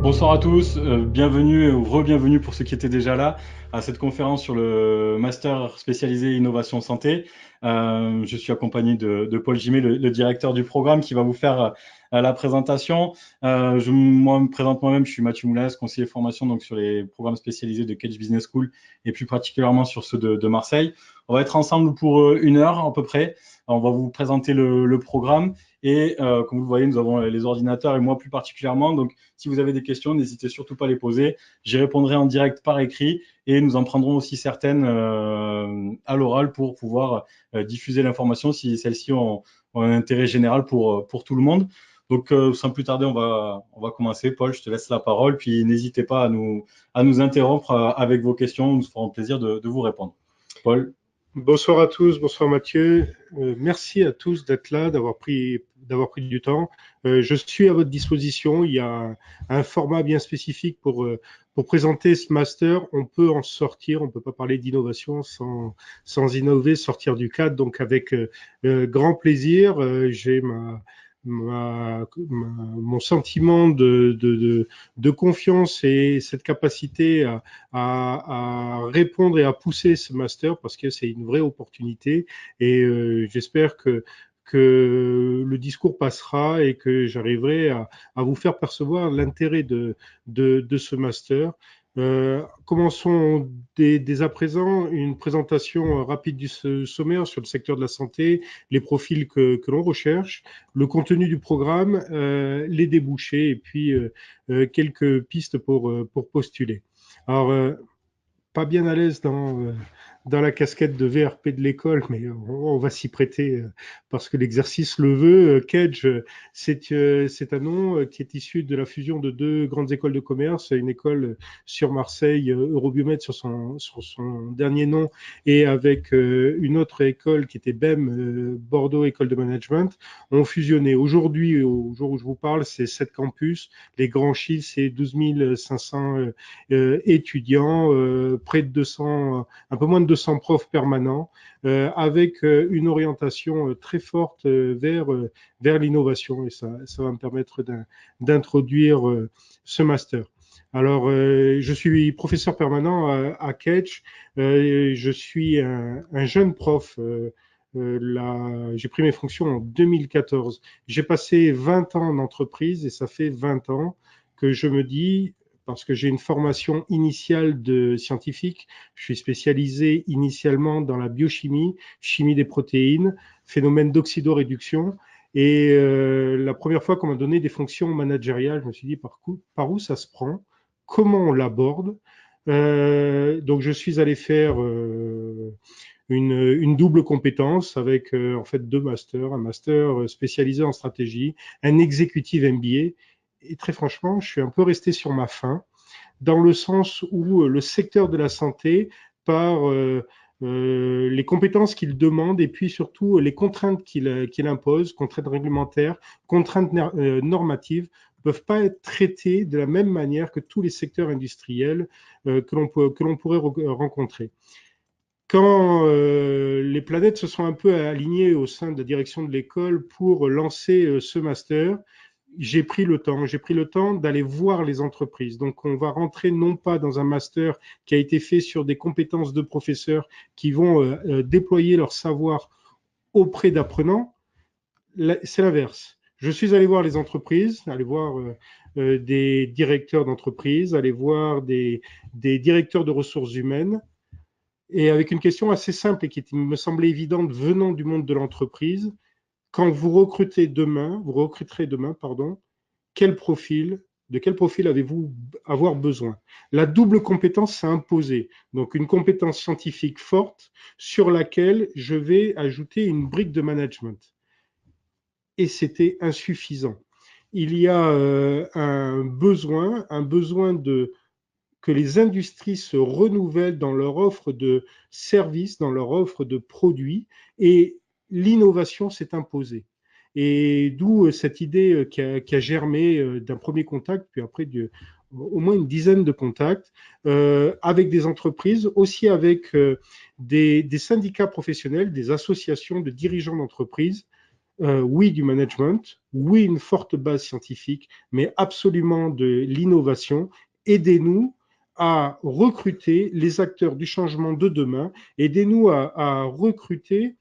Bonsoir à tous, bienvenue ou re-bienvenue pour ceux qui étaient déjà là à cette conférence sur le master spécialisé innovation santé. Je suis accompagné de Paul Gimet, le directeur du programme, qui va vous faire la présentation. Moi, me présente moi-même, je suis Mathieu Moulins, conseiller formation donc sur les programmes spécialisés de Cage Business School et plus particulièrement sur ceux de Marseille. On va être ensemble pour 1 heure à peu près. On va vous présenter le programme et comme vous le voyez, nous avons les ordinateurs et moi plus particulièrement. Donc, si vous avez des questions, n'hésitez surtout pas à les poser. J'y répondrai en direct par écrit et nous en prendrons aussi certaines à l'oral pour pouvoir diffuser l'information si celles-ci ont un intérêt général pour tout le monde. Donc, sans plus tarder, on va commencer. Paul, je te laisse la parole, puis n'hésitez pas à nous interrompre avec vos questions. Nous ferons plaisir de vous répondre. Paul. Bonsoir à tous, bonsoir Mathieu. Merci à tous d'être là, d'avoir pris du temps. Je suis à votre disposition. Il y a un format bien spécifique pour présenter ce master. On peut en sortir, on ne peut pas parler d'innovation sans innover, sortir du cadre. Donc avec grand plaisir, j'ai mon sentiment de confiance et cette capacité à répondre et à pousser ce master parce que c'est une vraie opportunité et j'espère que le discours passera et que j'arriverai à vous faire percevoir l'intérêt de ce master. Commençons dès à présent une présentation rapide du sommaire sur le secteur de la santé, les profils que l'on recherche, le contenu du programme, les débouchés et puis quelques pistes pour postuler. Alors, pas bien à l'aise dans la casquette de VRP de l'école, mais on va s'y prêter parce que l'exercice le veut. Kedge, c'est un nom qui est issu de la fusion de deux grandes écoles de commerce, une école sur Marseille, Eurobiomed sur son dernier nom, et avec une autre école qui était BEM, Bordeaux École de Management, ont fusionné. Aujourd'hui, au jour où je vous parle, c'est 7 campus. Les grands chiffres, c'est 12 500 étudiants, près de 200, un peu moins de 200 profs permanents, avec une orientation très forte vers l'innovation. Et ça va me permettre d'introduire ce master. Alors, je suis professeur permanent à Ketch. Je suis un jeune prof. J'ai pris mes fonctions en 2014. J'ai passé 20 ans en entreprise et ça fait 20 ans que je me dis, parce que j'ai une formation initiale de scientifique. Je suis spécialisé initialement dans la biochimie, chimie des protéines, phénomène d'oxydoréduction. Et la première fois qu'on m'a donné des fonctions managériales, je me suis dit par où ça se prend, comment on l'aborde. Donc je suis allé faire une double compétence avec en fait 2 masters, un master spécialisé en stratégie, un executive MBA. Et très franchement, je suis un peu resté sur ma faim, dans le sens où le secteur de la santé, par les compétences qu'il demande et puis surtout les contraintes qu'il impose, contraintes réglementaires, contraintes normatives, ne peuvent pas être traitées de la même manière que tous les secteurs industriels que l'on pourrait rencontrer. Quand les planètes se sont un peu alignées au sein de la direction de l'école pour lancer ce master, j'ai pris le temps d'aller voir les entreprises. Donc, on va rentrer non pas dans un master qui a été fait sur des compétences de professeurs qui vont déployer leur savoir auprès d'apprenants. C'est l'inverse. Je suis allé voir les entreprises, aller voir des directeurs d'entreprise, aller voir des directeurs de ressources humaines, et avec une question assez simple et qui me semblait évidente venant du monde de l'entreprise. Quand vous recruterez demain, de quel profil avez-vous avoir besoin? La double compétence s'est imposée. Donc, une compétence scientifique forte sur laquelle je vais ajouter une brique de management. Et c'était insuffisant. Il y a un besoin que les industries se renouvellent dans leur offre de services, dans leur offre de produits, et l'innovation s'est imposée. Et d'où cette idée qui a germé d'un premier contact, puis après au moins une dizaine de contacts avec des entreprises, aussi avec des syndicats professionnels, des associations de dirigeants d'entreprises, oui du management, oui une forte base scientifique, mais absolument de l'innovation. Aidez-nous à recruter les acteurs du changement de demain, aidez-nous à recruter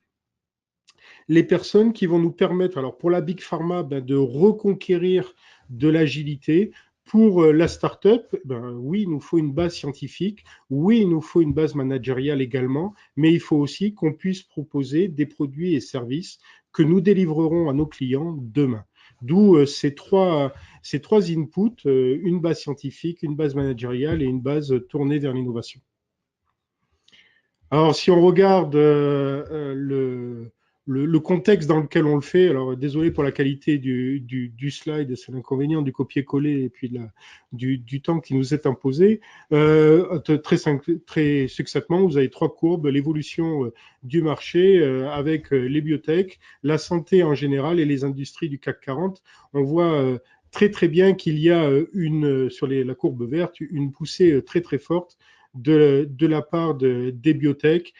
les personnes qui vont nous permettre, alors pour la Big Pharma, de reconquérir de l'agilité. Pour la start-up, oui, il nous faut une base scientifique, oui, il nous faut une base managériale également, mais il faut aussi qu'on puisse proposer des produits et services que nous délivrerons à nos clients demain. D'où ces trois inputs, une base scientifique, une base managériale et une base tournée vers l'innovation. Alors, si on regarde le contexte dans lequel on le fait, alors désolé pour la qualité du slide, c'est l'inconvénient du copier-coller et puis du temps qui nous est imposé. Très succinctement, vous avez trois courbes, l'évolution du marché avec les biotech, la santé en général et les industries du CAC 40. On voit très bien qu'il y a sur la courbe verte une poussée très forte de la part des biotech,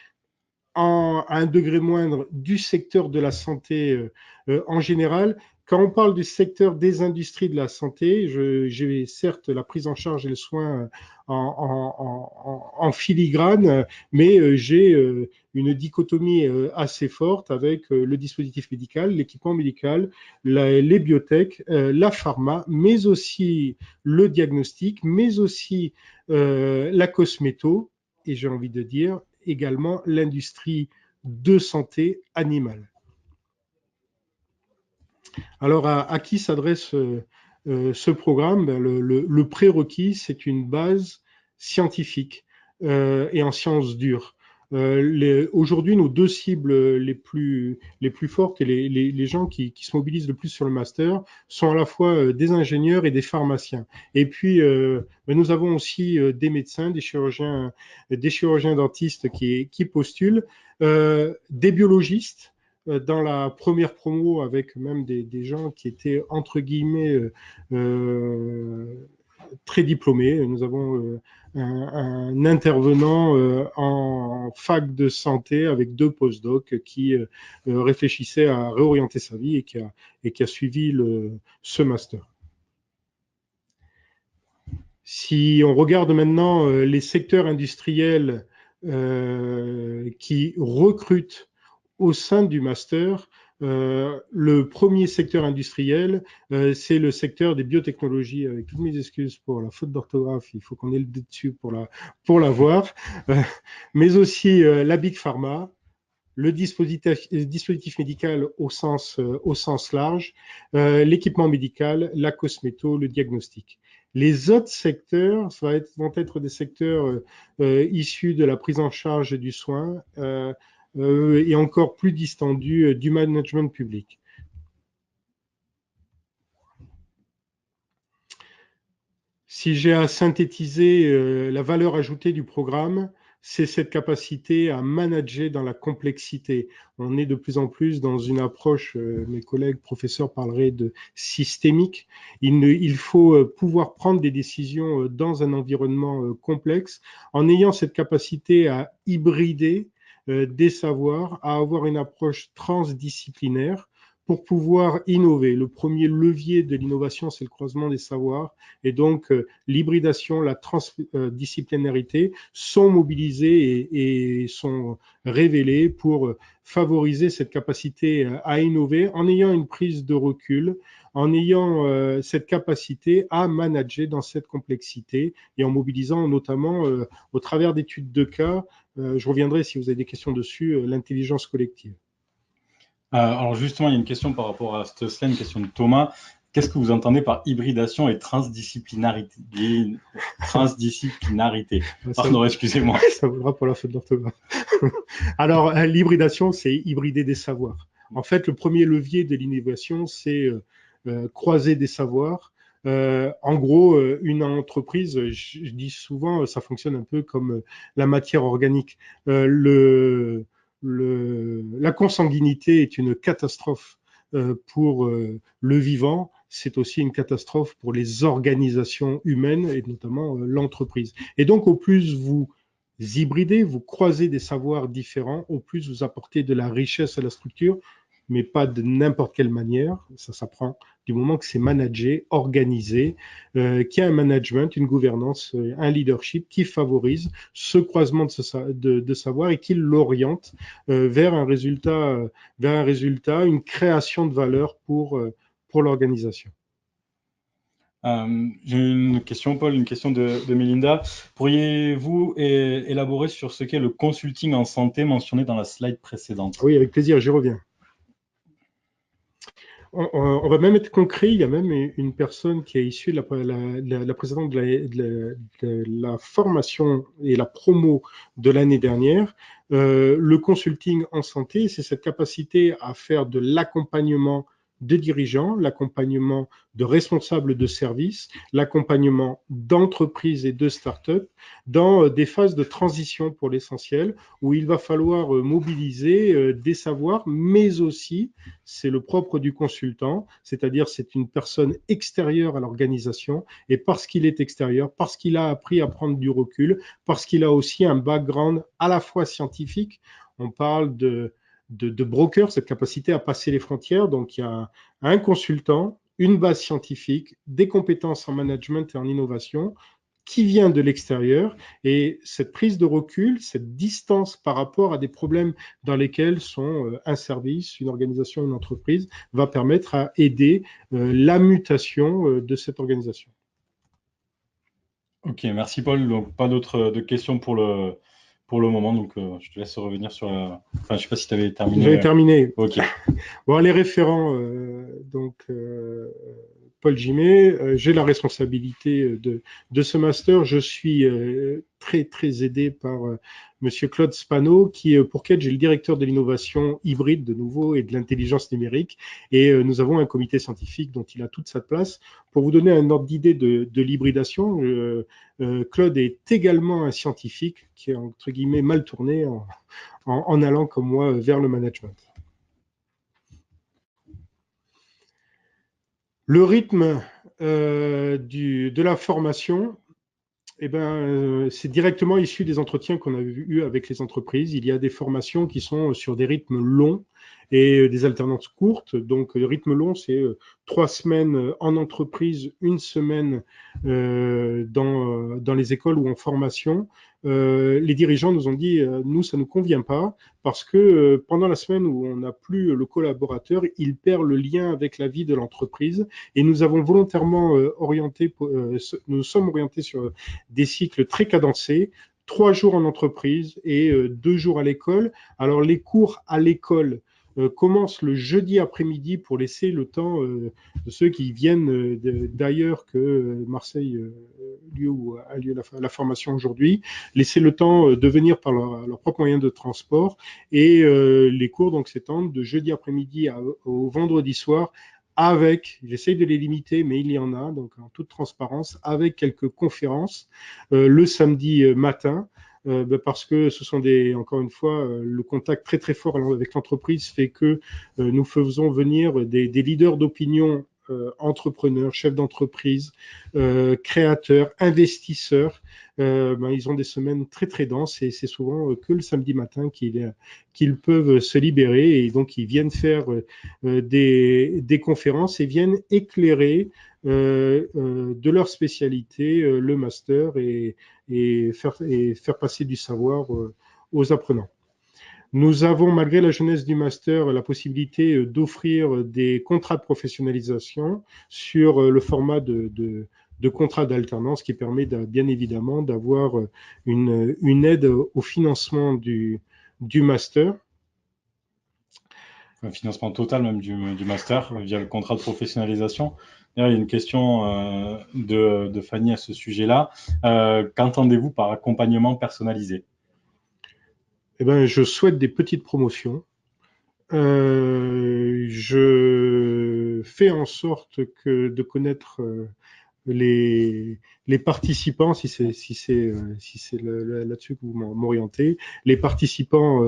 à un degré moindre du secteur de la santé en général. Quand on parle du secteur des industries de la santé, j'ai certes la prise en charge et le soin en filigrane, mais j'ai une dichotomie assez forte avec le dispositif médical, l'équipement médical, les biotech, la pharma, mais aussi le diagnostic, mais aussi la cosméto, et j'ai envie de dire également l'industrie de santé animale. Alors, à qui s'adresse ce programme? Le prérequis, c'est une base scientifique et en sciences dures. Aujourd'hui, nos deux cibles les plus fortes et les gens qui se mobilisent le plus sur le master sont à la fois des ingénieurs et des pharmaciens. Et puis, nous avons aussi des médecins, des chirurgiens dentistes qui postulent, des biologistes dans la première promo avec même des gens qui étaient entre guillemets très diplômés. Nous avons un intervenant en fac de santé avec 2 postdocs qui réfléchissait à réorienter sa vie et qui a suivi ce master. Si on regarde maintenant les secteurs industriels qui recrutent au sein du master, le premier secteur industriel, c'est le secteur des biotechnologies. Avec toutes mes excuses pour la faute d'orthographe, il faut qu'on ait le dessus pour la voir. Mais aussi la Big Pharma, le dispositif médical au sens large, l'équipement médical, la cosméto, le diagnostic. Les autres secteurs vont être des secteurs issus de la prise en charge du soin et encore plus distendus du management public. Si j'ai à synthétiser la valeur ajoutée du programme, c'est cette capacité à manager dans la complexité. On est de plus en plus dans une approche, mes collègues professeurs parleraient de systémique. Il faut pouvoir prendre des décisions dans un environnement complexe en ayant cette capacité à hybrider des savoirs, à avoir une approche transdisciplinaire pour pouvoir innover. Le premier levier de l'innovation, c'est le croisement des savoirs. Et donc, l'hybridation, la transdisciplinarité sont mobilisées et sont révélées pour favoriser cette capacité à innover en ayant une prise de recul, en ayant cette capacité à manager dans cette complexité et en mobilisant notamment au travers d'études de cas, je reviendrai si vous avez des questions dessus, l'intelligence collective. Alors justement, il y a une question par rapport à cette slide, une question de Thomas. Qu'est-ce que vous entendez par hybridation et transdisciplinarité? Pardon, excusez-moi. Ça vaudra pour la faute d'orthographe. Alors, l'hybridation, c'est hybrider des savoirs. En fait, le premier levier de l'innovation, c'est croiser des savoirs. En gros, une entreprise, je dis souvent, ça fonctionne un peu comme la matière organique. La consanguinité est une catastrophe pour le vivant, c'est aussi une catastrophe pour les organisations humaines et notamment l'entreprise. Et donc, au plus vous hybridez, vous croisez des savoirs différents, au plus vous apportez de la richesse à la structure, mais pas de n'importe quelle manière. Ça s'apprend du moment que c'est managé, organisé, qu'il y a un management, une gouvernance, un leadership qui favorise ce croisement de savoir et qui l'oriente vers un résultat, une création de valeur pour l'organisation. J'ai une question, Paul, une question de Melinda. Pourriez-vous élaborer sur ce qu'est le consulting en santé mentionné dans la slide précédente? Oui, avec plaisir, j'y reviens. On va même être concret, il y a même une personne qui est issue de la précédente de la formation et la promo de l'année dernière. Le consulting en santé, c'est cette capacité à faire de l'accompagnement de dirigeants, l'accompagnement de responsables de services, l'accompagnement d'entreprises et de startups dans des phases de transition pour l'essentiel, où il va falloir mobiliser des savoirs, mais aussi, c'est le propre du consultant, c'est-à-dire c'est une personne extérieure à l'organisation, et parce qu'il est extérieur, parce qu'il a appris à prendre du recul, parce qu'il a aussi un background à la fois scientifique, on parle de broker, cette capacité à passer les frontières. Donc, il y a un consultant, une base scientifique, des compétences en management et en innovation qui vient de l'extérieur. Et cette prise de recul, cette distance par rapport à des problèmes dans lesquels sont un service, une organisation, une entreprise, va permettre à aider la mutation de cette organisation. Ok, merci Paul. Donc, pas d'autres questions pour le moment. Donc, je te laisse revenir sur la... Enfin, je sais pas si tu avais terminé. J'avais terminé. Ok. Bon, les référents, Paul Gimet, j'ai la responsabilité de ce master. Je suis très, très aidé par Monsieur Claude Spano, pour qui j'ai le directeur de l'innovation hybride de nouveau et de l'intelligence numérique. Et nous avons un comité scientifique dont il a toute sa place. Pour vous donner un ordre d'idée de l'hybridation, Claude est également un scientifique qui est, entre guillemets, mal tourné en allant comme moi vers le management. Le rythme de la formation, c'est directement issu des entretiens qu'on a eus avec les entreprises. Il y a des formations qui sont sur des rythmes longs et des alternances courtes. Donc, le rythme long, c'est 3 semaines en entreprise, 1 semaine dans les écoles ou en formation. Les dirigeants nous ont dit, nous, ça ne nous convient pas parce que pendant la semaine où on n'a plus le collaborateur, il perd le lien avec la vie de l'entreprise. Et nous avons volontairement nous sommes orientés sur des cycles très cadencés, 3 jours en entreprise et 2 jours à l'école. Alors, les cours à l'école commencent le jeudi après-midi pour laisser le temps de ceux qui viennent d'ailleurs que Marseille, lieu où a lieu la formation aujourd'hui, laisser le temps de venir par leur propre moyen de transport. Et les cours donc s'étendent de jeudi après-midi au vendredi soir, j'essaye de les limiter, mais il y en a, donc en toute transparence, avec quelques conférences le samedi matin, parce que ce sont encore une fois, le contact très très fort avec l'entreprise fait que nous faisons venir des leaders d'opinion, entrepreneurs, chefs d'entreprise, créateurs, investisseurs. Ils ont des semaines très très denses et c'est souvent que le samedi matin qu'ils peuvent se libérer et donc ils viennent faire des conférences et viennent éclairer de leur spécialité le master et faire passer du savoir aux apprenants. Nous avons, malgré la jeunesse du master, la possibilité d'offrir des contrats de professionnalisation sur le format de contrat d'alternance qui permet bien évidemment d'avoir une aide au financement du master. Un financement total même du master via le contrat de professionnalisation. D'ailleurs, il y a une question de Fanny à ce sujet-là. Qu'entendez-vous par accompagnement personnalisé? Je souhaite des petites promotions. Je fais en sorte de connaître les, les participants, si c'est là-dessus que vous m'orientez, les participants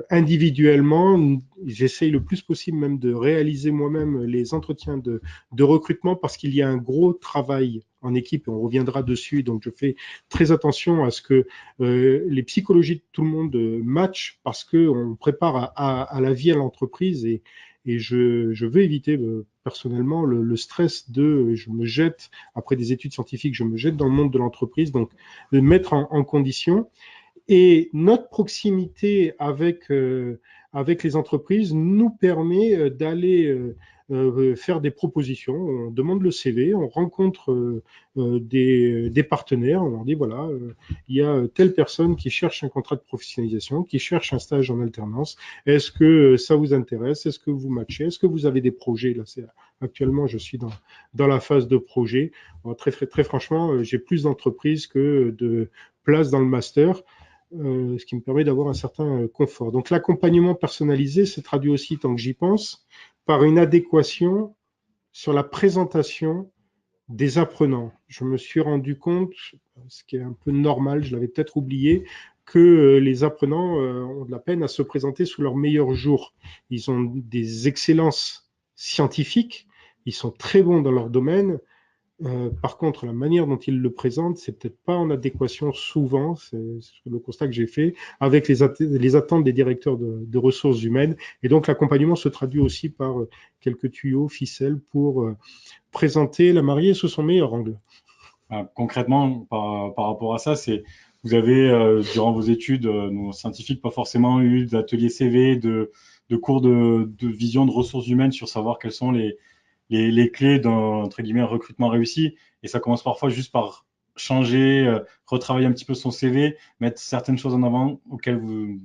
individuellement, j'essaye le plus possible même de réaliser moi-même les entretiens de recrutement parce qu'il y a un gros travail en équipe et on reviendra dessus. Donc, je fais très attention à ce que les psychologies de tout le monde matchent parce qu'on prépare à la vie à l'entreprise et je veux éviter personnellement le stress de je me jette, après des études scientifiques, je me jette dans le monde de l'entreprise, donc de mettre en condition. Et notre proximité avec les entreprises nous permet d'aller faire des propositions. On demande le CV, on rencontre des partenaires, on leur dit voilà, il y a telle personne qui cherche un contrat de professionnalisation, qui cherche un stage en alternance. Est-ce que ça vous intéresse? Est-ce que vous matchez? Est-ce que vous avez des projets? Là, actuellement, je suis dans la phase de projet. Alors, très franchement, j'ai plus d'entreprises que de places dans le master. Ce qui me permet d'avoir un certain confort. Donc l'accompagnement personnalisé se traduit aussi, tant que j'y pense, par une adéquation sur la présentation des apprenants. Je me suis rendu compte, ce qui est un peu normal, je l'avais peut-être oublié, que les apprenants ont de la peine à se présenter sous leur meilleur jour. Ils ont des excellences scientifiques, ils sont très bons dans leur domaine, par contre, la manière dont il le présente, c'est peut-être pas en adéquation souvent, c'est le constat que j'ai fait, avec les attentes des directeurs de ressources humaines. Et donc, l'accompagnement se traduit aussi par quelques tuyaux, ficelles pour présenter la mariée sous son meilleur angle. Concrètement, par rapport à ça, vous avez, durant vos études, nos scientifiques, pas forcément eu d'ateliers CV, de cours de vision de ressources humaines sur savoir quelles sont les clés d'un, entre guillemets, recrutement réussi. Et ça commence parfois juste par changer, retravailler un petit peu son CV, mettre certaines choses en avant auxquelles vous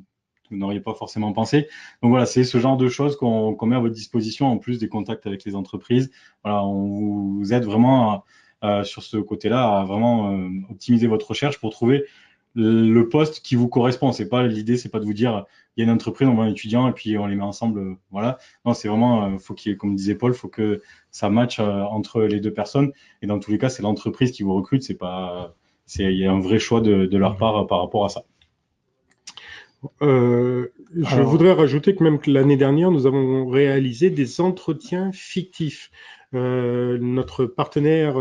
n'auriez pas forcément pensé. Donc voilà, c'est ce genre de choses qu'on met à votre disposition en plus des contacts avec les entreprises. Voilà, on vous aide vraiment sur ce côté-là à vraiment optimiser votre recherche pour trouver le poste qui vous correspond. C'est pas l'idée, c'est pas de vous dire il y a une entreprise, on va un étudiant et puis on les met ensemble. Voilà. Non, c'est vraiment faut qu'il y ait, comme disait Paul, faut que ça matche entre les deux personnes. Et dans tous les cas, c'est l'entreprise qui vous recrute. Il y a un vrai choix de leur part par rapport à ça. Je voudrais rajouter que même l'année dernière, nous avons réalisé des entretiens fictifs. Notre partenaire,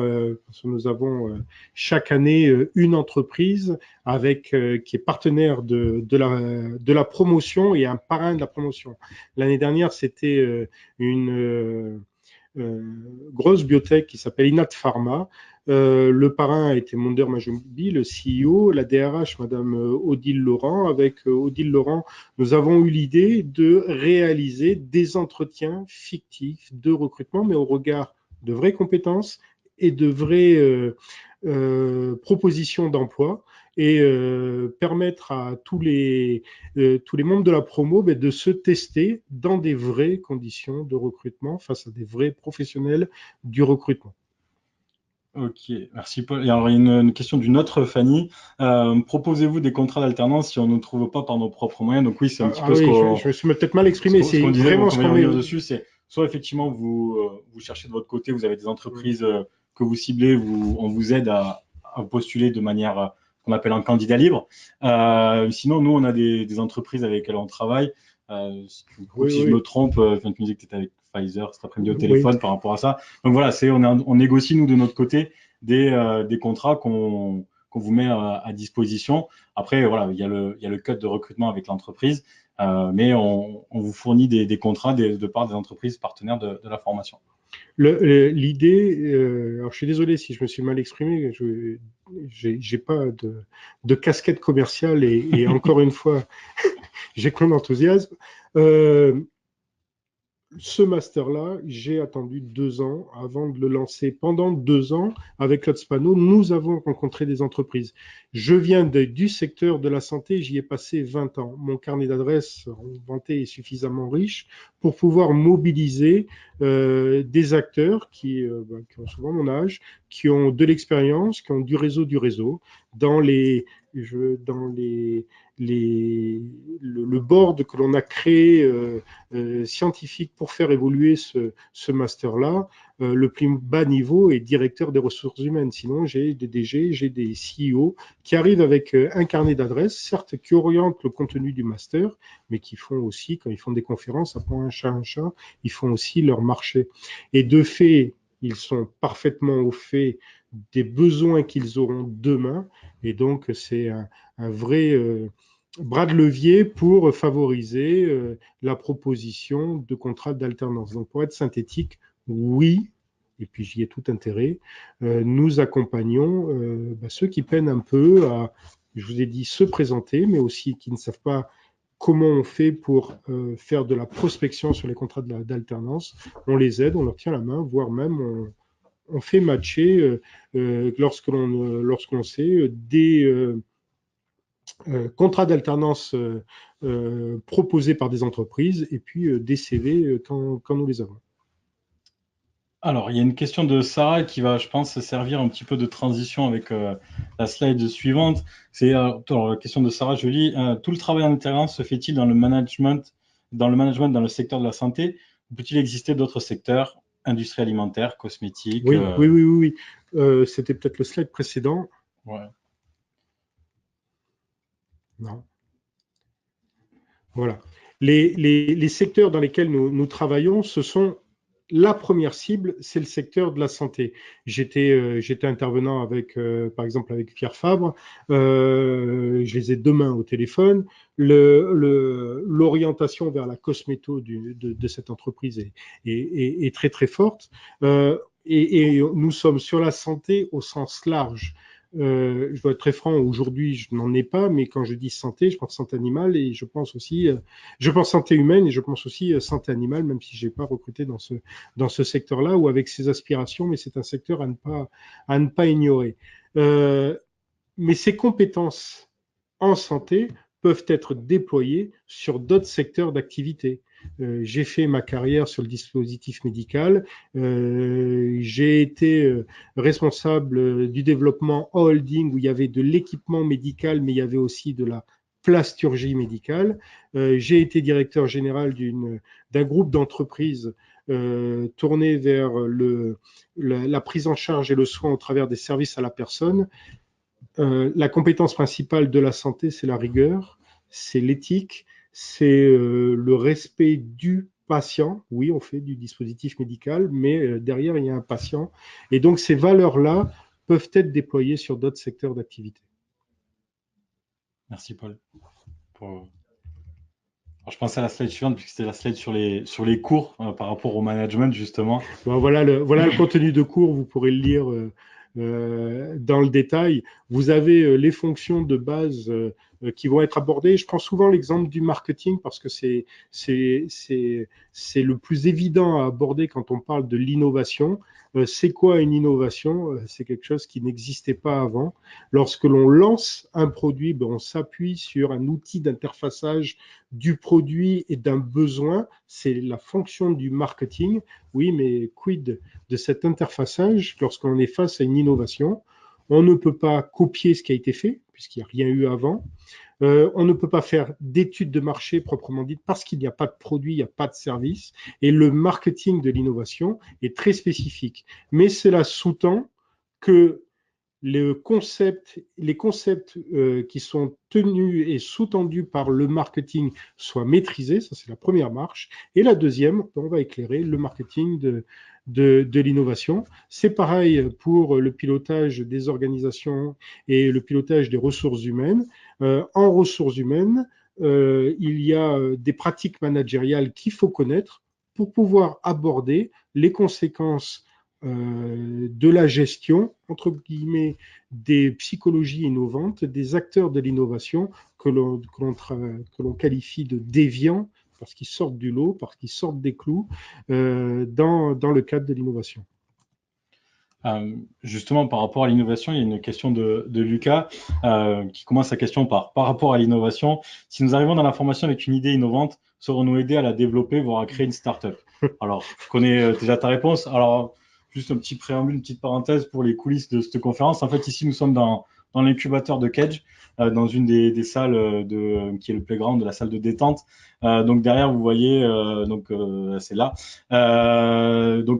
nous avons chaque année une entreprise qui est partenaire de la promotion et un parrain de la promotion. L'année dernière, c'était une grosse biotech qui s'appelle Inat Pharma. Le parrain a été Monder Majumbi, le CEO, la DRH, Madame Odile Laurent. Avec Odile Laurent, nous avons eu l'idée de réaliser des entretiens fictifs de recrutement, mais au regard de vraies compétences et de vraies propositions d'emploi et permettre à tous les membres de la promo de se tester dans des vraies conditions de recrutement face à des vrais professionnels du recrutement. Ok, merci Paul. Et alors, il y a une question d'une autre Fanny. Proposez-vous des contrats d'alternance si on ne trouve pas par nos propres moyens? Donc oui, c'est un petit peu oui, je me suis peut-être mal exprimé. ce qu'on disait, vraiment qu'on ce va y qu'on revenir met. dessus. C'est soit effectivement vous cherchez de votre côté, vous avez des entreprises que vous ciblez, on vous aide à postuler de manière qu'on appelle un candidat libre. Sinon, nous, on a des entreprises avec lesquelles on travaille. Si je me trompe, tu me disais que tu étais avec Pfizer cet après-midi au téléphone par rapport à ça. Donc voilà, on négocie, nous, de notre côté, des contrats qu'on vous met à disposition. Après, voilà, il y a le cut de recrutement avec l'entreprise, mais on vous fournit des contrats de part des entreprises partenaires de la formation. L'idée, alors je suis désolé si je me suis mal exprimé, j'ai pas de casquette commerciale et encore une fois, j'ai mon enthousiasme. Ce master-là, j'ai attendu 2 ans avant de le lancer. Pendant 2 ans, avec Lotspano, nous avons rencontré des entreprises. Je viens du secteur de la santé, j'y ai passé 20 ans. Mon carnet d'adresses vanté est suffisamment riche pour pouvoir mobiliser des acteurs qui ont souvent mon âge, qui ont de l'expérience, qui ont du réseau, dans le board que l'on a créé scientifique pour faire évoluer ce master-là. Le plus bas niveau est directeur des ressources humaines. Sinon, j'ai des DG, j'ai des CEO qui arrivent avec un carnet d'adresses, certes qui orientent le contenu du master, mais qui font aussi, quand ils font des conférences, appelons un chat, ils font aussi leur marché. Et de fait, ils sont parfaitement au fait des besoins qu'ils auront demain. Et donc, c'est un vrai bras de levier pour favoriser la proposition de contrats d'alternance. Donc, pour être synthétique, oui, et puis j'y ai tout intérêt, nous accompagnons ceux qui peinent un peu à, je vous ai dit, se présenter, mais aussi qui ne savent pas comment on fait pour faire de la prospection sur les contrats d'alternance. On les aide, on leur tient la main, voire même on fait matcher lorsque l'on sait des contrats d'alternance proposés par des entreprises et puis des CV quand nous les avons. Alors, il y a une question de Sarah qui va, je pense, servir un petit peu de transition avec la slide suivante. C'est la question de Sarah, je lis, tout le travail en alternance se fait-il dans le management, dans le secteur de la santé, ou peut-il exister d'autres secteurs, industrie alimentaire, cosmétique? Oui. C'était peut-être le slide précédent. Ouais. Non. Voilà. Les secteurs dans lesquels nous travaillons, ce sont la première cible, c'est le secteur de la santé. J'étais intervenant avec, par exemple, avec Pierre Fabre. Je les ai demain au téléphone. L'orientation vers la cosméto de cette entreprise est très très forte. Et nous sommes sur la santé au sens large. Je dois être très franc, aujourd'hui, je n'en ai pas, mais quand je dis santé, je pense santé animale et je pense aussi, je pense santé humaine et je pense aussi santé animale, même si je n'ai pas recruté dans ce secteur-là ou avec ses aspirations, mais c'est un secteur à ne pas ignorer. Mais ces compétences en santé peuvent être déployées sur d'autres secteurs d'activité. J'ai fait ma carrière sur le dispositif médical. J'ai été responsable du développement holding où il y avait de l'équipement médical, mais il y avait aussi de la plasturgie médicale. J'ai été directeur général d'un groupe d'entreprises tourné vers la prise en charge et le soin au travers des services à la personne. La compétence principale de la santé, c'est la rigueur, c'est l'éthique, c'est le respect du patient. Oui, on fait du dispositif médical, mais derrière, il y a un patient. Et donc, ces valeurs-là peuvent être déployées sur d'autres secteurs d'activité. Merci, Paul. Alors, je pensais à la slide suivante, puisque c'était la slide sur les cours par rapport au management, justement. Bon, voilà le contenu de cours, vous pourrez le lire dans le détail. Vous avez les fonctions de base qui vont être abordées. Je prends souvent l'exemple du marketing parce que c'est le plus évident à aborder quand on parle de l'innovation. C'est quoi une innovation? C'est quelque chose qui n'existait pas avant. Lorsque l'on lance un produit, on s'appuie sur un outil d'interfaçage du produit et d'un besoin. C'est la fonction du marketing. Oui, mais quid de cet interfaçage lorsqu'on est face à une innovation? On ne peut pas copier ce qui a été fait, puisqu'il n'y a rien eu avant. On ne peut pas faire d'études de marché proprement dites parce qu'il n'y a pas de produit, il n'y a pas de service. Et le marketing de l'innovation est très spécifique. Mais cela sous-tend que les concepts qui sont tenus et sous-tendus par le marketing soient maîtrisés. Ça, c'est la première marche. Et la deuxième, on va éclairer le marketing de l'innovation. C'est pareil pour le pilotage des organisations et le pilotage des ressources humaines. En ressources humaines, il y a des pratiques managériales qu'il faut connaître pour pouvoir aborder les conséquences de la gestion, entre guillemets, des psychologies innovantes, des acteurs de l'innovation que l'on qualifie de déviants, parce qu'ils sortent du lot, parce qu'ils sortent des clous, dans le cadre de l'innovation. Justement, par rapport à l'innovation, il y a une question de Lucas qui commence sa question par rapport à l'innovation. Si nous arrivons dans la formation avec une idée innovante, saurons-nous aider à la développer, voire à créer une start-up? Alors, je connais déjà ta réponse. Alors, juste un petit préambule, une petite parenthèse pour les coulisses de cette conférence. En fait, ici, nous sommes dans l'incubateur de Cage, dans une des salles qui est le playground de la salle de détente. Donc derrière, vous voyez, c'est là,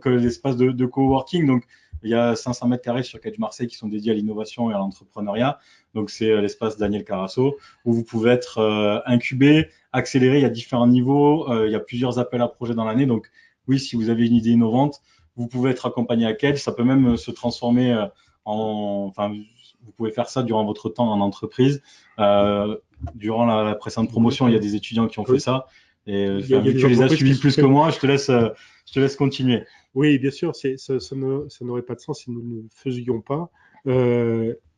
l'espace de coworking. Donc il y a 500 mètres carrés sur Cage Marseille qui sont dédiés à l'innovation et à l'entrepreneuriat. Donc c'est l'espace Daniel Carasso où vous pouvez être incubé, accéléré. Il y a différents niveaux, il y a plusieurs appels à projets dans l'année. Donc oui, si vous avez une idée innovante, vous pouvez être accompagné à Cage. Ça peut même se transformer vous pouvez faire ça durant votre temps en entreprise. Durant la précédente promotion, il y a des étudiants qui ont fait ça. Et vu que tu les as suivis plus que moi, je te laisse continuer. Oui, bien sûr, ça n'aurait pas de sens si nous ne le faisions pas.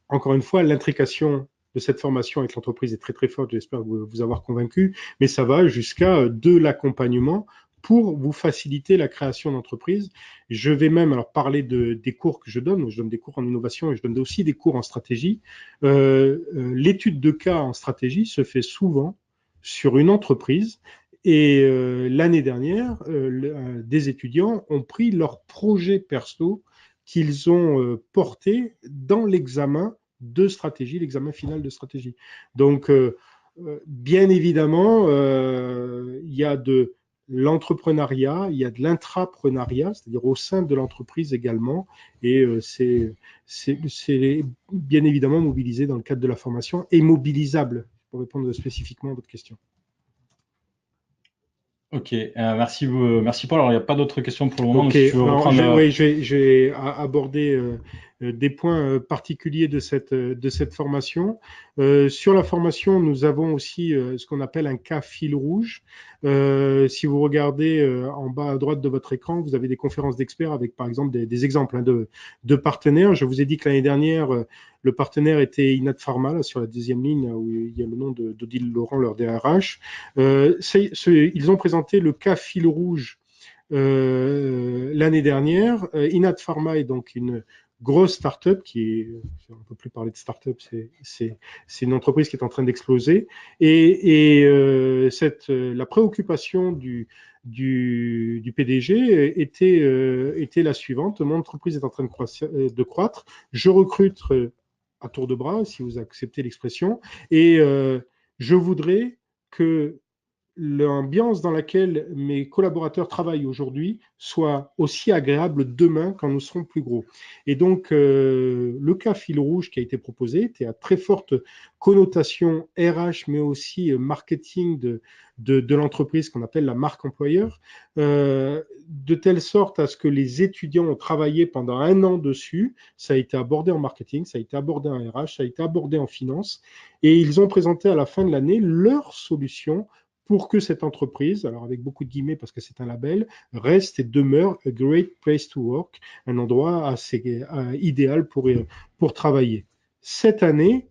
Encore une fois, l'intrication de cette formation avec l'entreprise est très très forte. J'espère vous avoir convaincu, mais ça va jusqu'à de l'accompagnement pour vous faciliter la création d'entreprise. Je vais même alors parler des cours que je donne. Je donne des cours en innovation et je donne aussi des cours en stratégie. L'étude de cas en stratégie se fait souvent sur une entreprise. Et l'année dernière, des étudiants ont pris leur projet perso qu'ils ont porté dans l'examen de stratégie, l'examen final de stratégie. Donc, bien évidemment, il y a de l'entrepreneuriat, il y a de l'intrapreneuriat, c'est-à-dire au sein de l'entreprise également, et c'est bien évidemment mobilisé dans le cadre de la formation et mobilisable, pour répondre spécifiquement à votre question. Ok, merci Paul. Alors, il n'y a pas d'autres questions pour le moment. Ok, Donc, si tu veux reprendre. je vais aborder des points particuliers de cette formation. Sur la formation, nous avons aussi ce qu'on appelle un cas fil rouge. Si vous regardez en bas à droite de votre écran, vous avez des conférences d'experts avec, par exemple, des exemples de partenaires. Je vous ai dit que l'année dernière, le partenaire était Inat Pharma, là, sur la deuxième ligne, où il y a le nom d'Odile Laurent, leur DRH. Ils ont présenté le cas fil rouge l'année dernière. Inat Pharma est donc une grosse start-up on ne peut plus parler de start-up, c'est une entreprise qui est en train d'exploser. La préoccupation du PDG était la suivante: mon entreprise est en train de croître, je recrute à tour de bras, si vous acceptez l'expression, et je voudrais que l'ambiance dans laquelle mes collaborateurs travaillent aujourd'hui soit aussi agréable demain quand nous serons plus gros. Et donc, le cas fil rouge qui a été proposé était à très forte connotation RH, mais aussi marketing de l'entreprise qu'on appelle la marque employeur, de telle sorte à ce que les étudiants ont travaillé pendant 1 an dessus. Ça a été abordé en marketing, ça a été abordé en RH, ça a été abordé en finance, et ils ont présenté à la fin de l'année leur solution pour que cette entreprise, alors avec beaucoup de guillemets parce que c'est un label, reste et demeure a great place to work, un endroit assez idéal pour travailler. Cette année,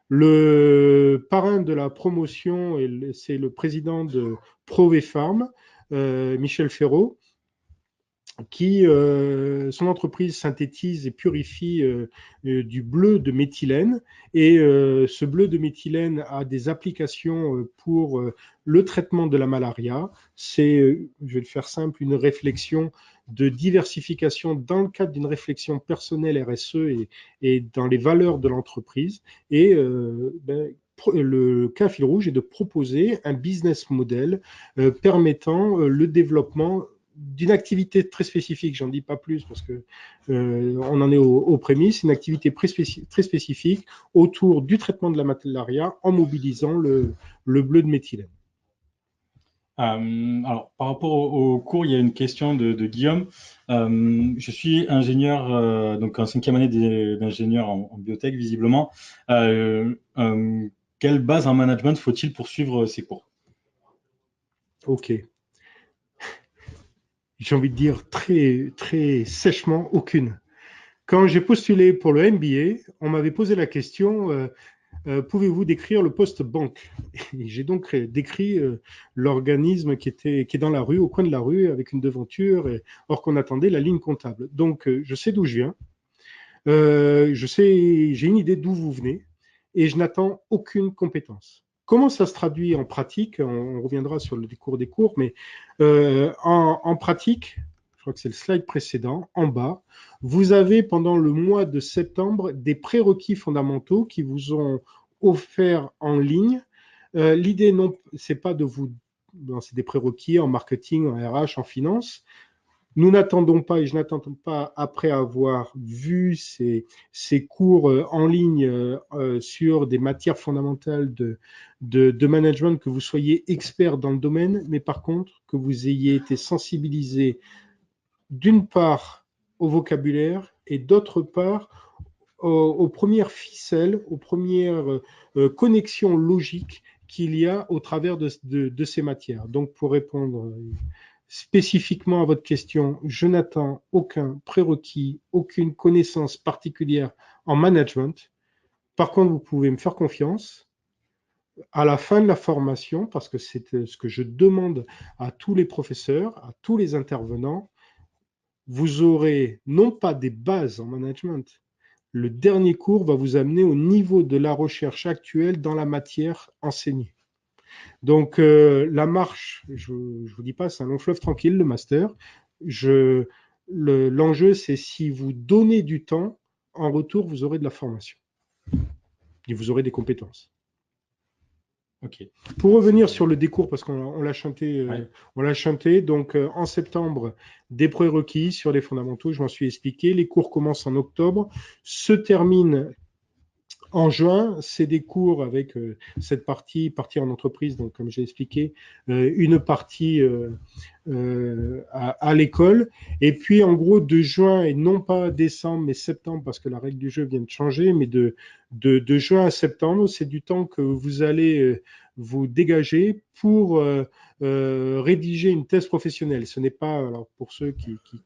le parrain de la promotion, c'est le président de Provefarm, Michel Ferraud, qui, son entreprise synthétise et purifie du bleu de méthylène. Et ce bleu de méthylène a des applications pour le traitement de la malaria. C'est, je vais le faire simple, une réflexion de diversification dans le cadre d'une réflexion personnelle RSE et dans les valeurs de l'entreprise. Et le cas fil rouge est de proposer un business model permettant le développement d'une activité très spécifique, j'en dis pas plus parce que on en est aux prémices, une activité très spécifique autour du traitement de la malaria en mobilisant le bleu de méthylène. Alors, par rapport au cours, il y a une question de Guillaume. Je suis ingénieur, donc en 5e année d'ingénieur en biotech, visiblement. Quelle base en management faut-il pour suivre ces cours? Ok. J'ai envie de dire très, très sèchement, aucune. Quand j'ai postulé pour le MBA, on m'avait posé la question pouvez-vous décrire le poste banque? Et j'ai donc décrit l'organisme qui est dans la rue, au coin de la rue, avec une devanture, or qu'on attendait la ligne comptable. Donc, je sais d'où je viens, j'ai une idée d'où vous venez, et je n'attends aucune compétence. Comment ça se traduit en pratique? On reviendra sur le cours des cours, mais en pratique, crois que c'est le slide précédent, en bas, vous avez pendant le mois de septembre des prérequis fondamentaux qui vous ont offert en ligne. L'idée, non, c'est pas de vous... c'est des prérequis en marketing, en RH, en finance. Nous n'attendons pas, et je n'attends pas, après avoir vu ces cours en ligne sur des matières fondamentales de management, que vous soyez expert dans le domaine, mais par contre, que vous ayez été sensibilisé d'une part au vocabulaire et d'autre part aux premières ficelles, aux premières connexions logiques qu'il y a au travers de ces matières. Donc, pour répondre spécifiquement à votre question, je n'attends aucun prérequis, aucune connaissance particulière en management. Par contre, vous pouvez me faire confiance. À la fin de la formation, parce que c'est ce que je demande à tous les professeurs, à tous les intervenants, vous aurez non pas des bases en management. Le dernier cours va vous amener au niveau de la recherche actuelle dans la matière enseignée. Donc, la marche, je ne vous dis pas, c'est un long fleuve tranquille, le master. L'enjeu, c'est si vous donnez du temps, en retour, vous aurez de la formation. Et vous aurez des compétences. Ok. Pour revenir sur le décours, parce qu'on l'a chanté, Ouais. Donc en septembre, des prérequis sur les fondamentaux, je m'en suis expliqué. Les cours commencent en octobre, se terminent en juin. C'est des cours avec cette partie en entreprise, donc comme j'ai expliqué, une partie à l'école. Et puis en gros de juin, et non pas décembre, mais septembre, parce que la règle du jeu vient de changer, mais de juin à septembre, c'est du temps que vous allez vous dégager pour rédiger une thèse professionnelle. Ce n'est pas, alors pour ceux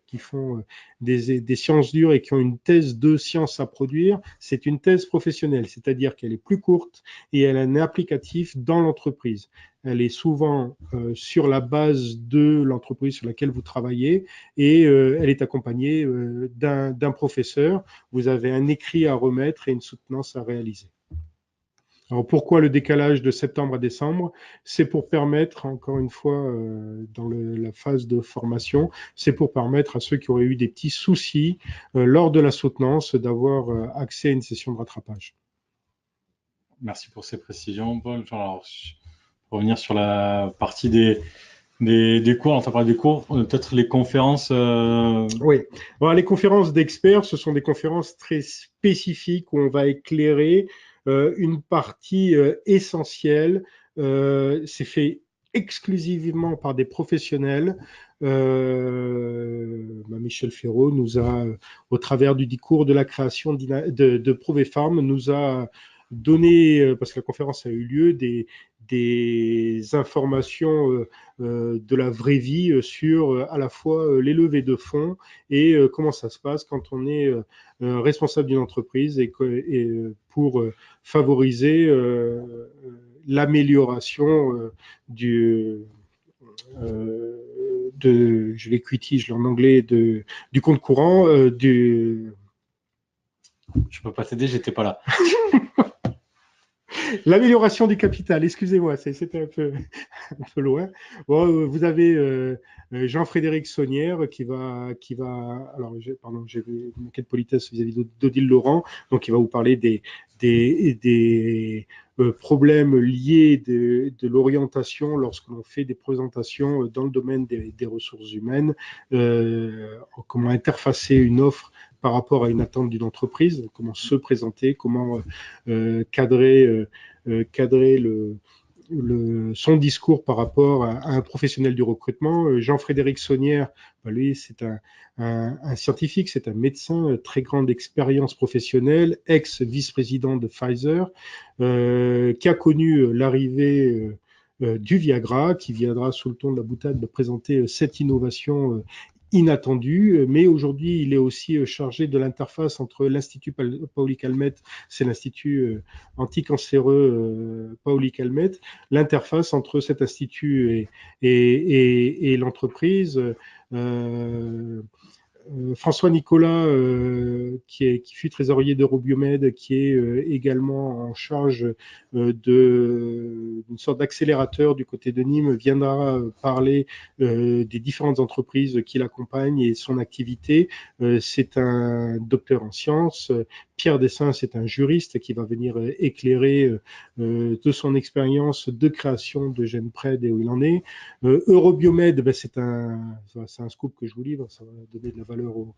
qui font des sciences dures et qui ont une thèse de sciences à produire, c'est une thèse professionnelle, c'est-à-dire qu'elle est plus courte et elle a un applicatif dans l'entreprise. Elle est souvent sur la base de l'entreprise sur laquelle vous travaillez et elle est accompagnée d'un professeur. Vous avez un écrit à remettre et une soutenance à réaliser. Alors pourquoi le décalage de septembre à décembre? C'est pour permettre, encore une fois, dans la phase de formation, c'est pour permettre à ceux qui auraient eu des petits soucis lors de la soutenance d'avoir accès à une session de rattrapage. Merci pour ces précisions, Paul. Alors, pour revenir sur la partie des cours, on t'a parlé des cours, peut-être les conférences. Oui. Alors, les conférences d'experts, ce sont des conférences très spécifiques où on va éclairer une partie essentielle. C'est fait exclusivement par des professionnels. Michel Ferraud nous a, au travers du discours de la création de Provefarm, nous a donné, parce que la conférence a eu lieu, des informations de la vraie vie sur à la fois les levées de fonds et comment ça se passe quand on est responsable d'une entreprise et pour favoriser l'amélioration je l'equity, je l'ai en anglais, du compte courant, Je peux pas t'aider, j'étais pas là. L'amélioration du capital, excusez-moi, c'était un peu loin. Bon, vous avez Jean-Frédéric Saunière qui va alors, pardon, j'ai manqué de politesse vis-à-vis d'Odile Laurent, donc il va vous parler des problèmes liés de l'orientation lorsque l'on fait des présentations dans le domaine des ressources humaines, comment interfacer une offre par rapport à une attente d'une entreprise, comment se présenter, comment cadrer son discours par rapport à un professionnel du recrutement. Jean-Frédéric Saunière, lui, c'est un scientifique, c'est un médecin, très grande expérience professionnelle, ex-vice-président de Pfizer, qui a connu l'arrivée du Viagra, qui viendra sous le ton de la boutade de présenter cette innovation inattendu, mais aujourd'hui, il est aussi chargé de l'interface entre l'Institut Paoli-Calmette, c'est l'Institut anticancéreux Paoli-Calmette, l'interface entre cet institut et l'entreprise. François Nicolas, qui fut trésorier d'Eurobiomed, qui est également en charge d'une sorte d'accélérateur du côté de Nîmes, viendra parler des différentes entreprises qui l'accompagnent et son activité. C'est un docteur en sciences. Pierre Dessins, c'est un juriste qui va venir éclairer de son expérience de création de GenPred et où il en est. Eurobiomed, ben, c'est un scoop que je vous livre, ça va donner de la valeur au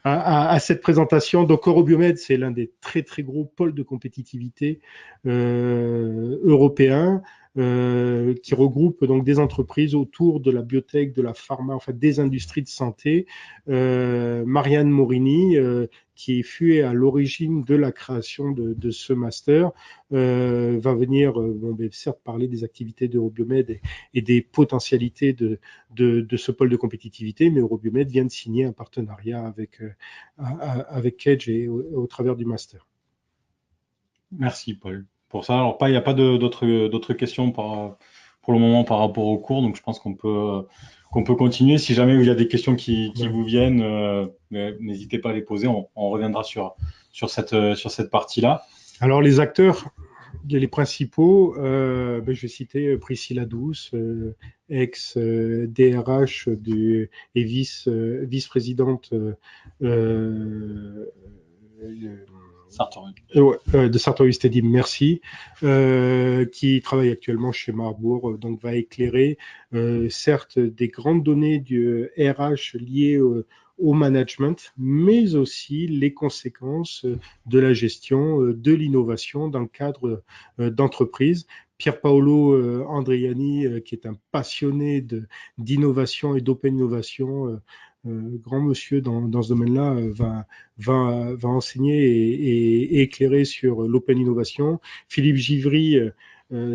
à cette présentation. Donc Eurobiomed, c'est l'un des très très gros pôles de compétitivité européens. Qui regroupe donc des entreprises autour de la biotech, de la pharma, enfin des industries de santé. Marianne Morini, qui fut à l'origine de la création de ce master, va venir, certes, parler des activités d'Eurobiomed et des potentialités de ce pôle de compétitivité, mais Eurobiomed vient de signer un partenariat avec Kedge et au travers du master. Merci, Paul. Pour ça, alors il n'y a pas d'autres questions pour le moment par rapport au cours, donc je pense qu'on peut continuer. Si jamais il y a des questions qui vous viennent, n'hésitez pas à les poser. On reviendra sur cette partie-là. Alors les acteurs, les principaux, je vais citer Priscilla Douce, ex-DRH et vice-présidente de Sartorius Stedim, merci, qui travaille actuellement chez Marbourg, donc va éclairer certes des grandes données du RH liées au management, mais aussi les conséquences de la gestion, de l'innovation dans le cadre d'entreprise. Pierre Paolo Andriani, qui est un passionné d'innovation et d'open innovation, grand monsieur dans ce domaine-là, va enseigner et éclairer sur l'open innovation. Philippe Givry,